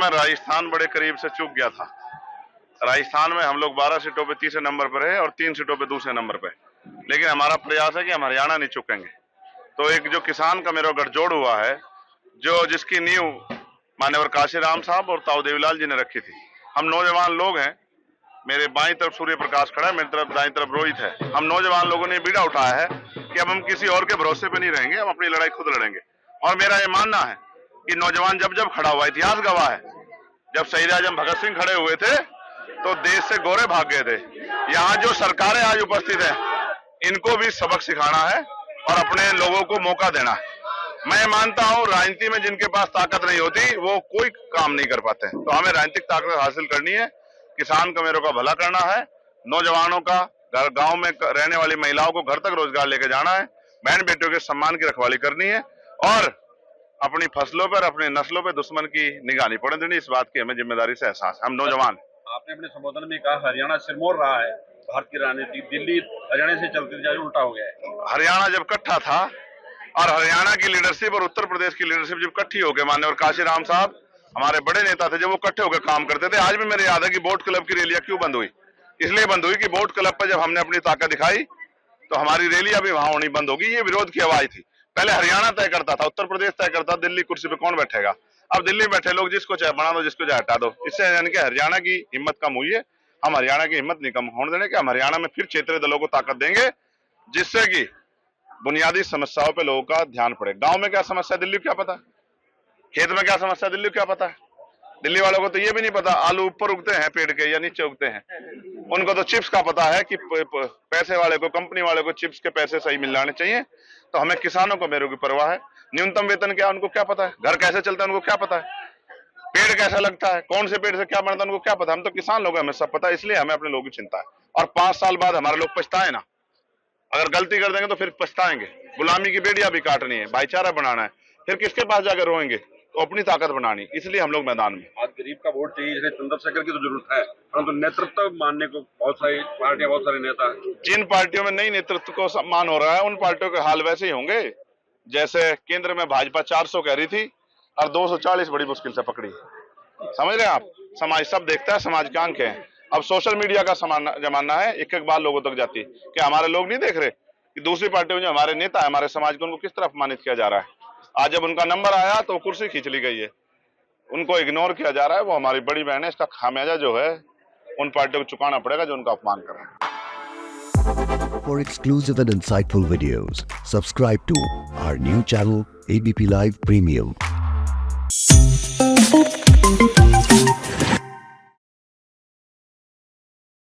में राजस्थान बड़े करीब से चूक गया था। राजस्थान में हम लोग 12 सीटों पे तीसरे नंबर पर है और 3 सीटों पे दूसरे नंबर पे, लेकिन हमारा प्रयास है कि हम हरियाणा नहीं चूकेंगे। तो एक जो किसान का मेरा गठजोड़ हुआ है, जो जिसकी नींव मान्यवर काशीराम साहब और ताऊ देवीलाल जी ने रखी थी। हम नौजवान लोग हैं, मेरे बाईं तरफ सूर्य प्रकाश खड़ा है, मेरी तरफ दाईं तरफ रोहित है। हम नौजवान लोगों ने बीड़ा उठाया है कि अब हम किसी और के भरोसे पे नहीं रहेंगे, हम अपनी लड़ाई खुद लड़ेंगे। और मेरा ये मानना है कि नौजवान जब जब खड़ा हुआ, इतिहास गवाह है, जब शहीद आजम भगत सिंह खड़े हुए थे तो देश से गोरे भाग गए थे। यहाँ जो सरकारें आज उपस्थित है, इनको भी सबक सिखाना है और अपने लोगों को मौका देना है। मैं मानता हूँ राजनीति में जिनके पास ताकत नहीं होती वो कोई काम नहीं कर पाते, तो हमें राजनीतिक ताकत हासिल करनी है, किसान कमेरों का भला करना है, नौजवानों का, गांव में रहने वाली महिलाओं को घर तक रोजगार लेके जाना है, बहन बेटियों के सम्मान की रखवाली करनी है और अपनी फसलों पर, अपनी नस्लों पर दुश्मन की निगाह नहीं पड़ने देनी। इस बात की हमें जिम्मेदारी से एहसास है। हम नौजवान। आपने अपने संबोधन में कहा हरियाणा सिरमौर रहा है भारत की राजनीति, दिल्ली हरियाणा से चलती जा उल्टा हो गया है। हरियाणा जब इकट्ठा था और हरियाणा की लीडरशिप और उत्तर प्रदेश की लीडरशिप जब इकट्ठी हो गए, माननीय काशीराम साहब हमारे बड़े नेता थे, जब वो इकट्ठे होकर काम करते थे। आज भी मेरे याद है कि बोट क्लब की रैलियां क्यों बंद हुई, इसलिए बंद हुई कि बोट क्लब पर जब हमने अपनी ताकत दिखाई तो हमारी रैलियां भी वहां होनी बंद होगी। ये विरोध की आवाज थी। पहले हरियाणा तय करता था, उत्तर प्रदेश तय करता, दिल्ली कुर्सी पे कौन बैठेगा। अब दिल्ली बैठे लोग जिसको चाहे बना दो, जिसको चाहे हटा दो। इससे यानी कि हरियाणा की हिम्मत कम हुई है। हम हरियाणा की हिम्मत नहीं कम होने देने के, हम हरियाणा में फिर क्षेत्रीय दलों को ताकत देंगे, जिससे कि बुनियादी समस्याओं पे लोगों का ध्यान पड़े। गांव में क्या समस्या दिल्ली को क्या पता, खेत में क्या समस्या दिल्ली को क्या पता है। दिल्ली वालों को तो ये भी नहीं पता आलू ऊपर उगते हैं पेड़ के या नीचे उगते हैं। उनको तो चिप्स का पता है कि पैसे वाले को, कंपनी वाले को चिप्स के पैसे सही मिल जाने चाहिए। तो हमें किसानों को मेरे की परवाह है। न्यूनतम वेतन क्या उनको क्या पता है, घर कैसे चलता है उनको क्या पता है, पेड़ कैसा लगता है, कौन से पेड़ से क्या बनता है उनको क्या पता है। हम तो किसान लोग हैं, हमें सब पता है, इसलिए हमें अपने लोगों की चिंता है। और 5 साल बाद हमारे लोग पछताए ना, अगर गलती कर देंगे तो फिर पछताएंगे। गुलामी की बेड़ियां भी काटनी है, भाईचारा बनाना है, फिर किसके पास जाकर रोएंगे, तो अपनी ताकत बनानी, इसलिए हम लोग मैदान में। आज गरीब का वोट चाहिए, इसलिए चंद्रशेखर की तो जरूरत है, परंतु नेतृत्व मानने को बहुत सारी पार्टियां, बहुत सारे नेता है। जिन पार्टियों में नई नेतृत्व को सम्मान हो रहा है, उन पार्टियों के हाल वैसे ही होंगे। जैसे केंद्र में भाजपा 400 कह रही थी और 240 बड़ी मुश्किल से पकड़ी। समझ रहे हैं आप, समाज सब देखता है, समाज के आंख है। अब सोशल मीडिया का जमाना है, एक एक बार लोगों तक जाती है कि हमारे लोग नहीं देख रहे कि दूसरी पार्टियों में जो हमारे नेता है, हमारे समाज को, उनको किस तरह अपमानित किया जा रहा है। आज जब उनका नंबर आया तो कुर्सी खींच ली गई है, उनको इग्नोर किया जा रहा है। वो हमारी बड़ी बहन है, इसका खामियाजा जो है उन पार्टियों को चुकाना पड़ेगा जो उनका अपमान कर रहे हैं। For exclusive and insightful videos, subscribe to our new channel ABP Live Premium.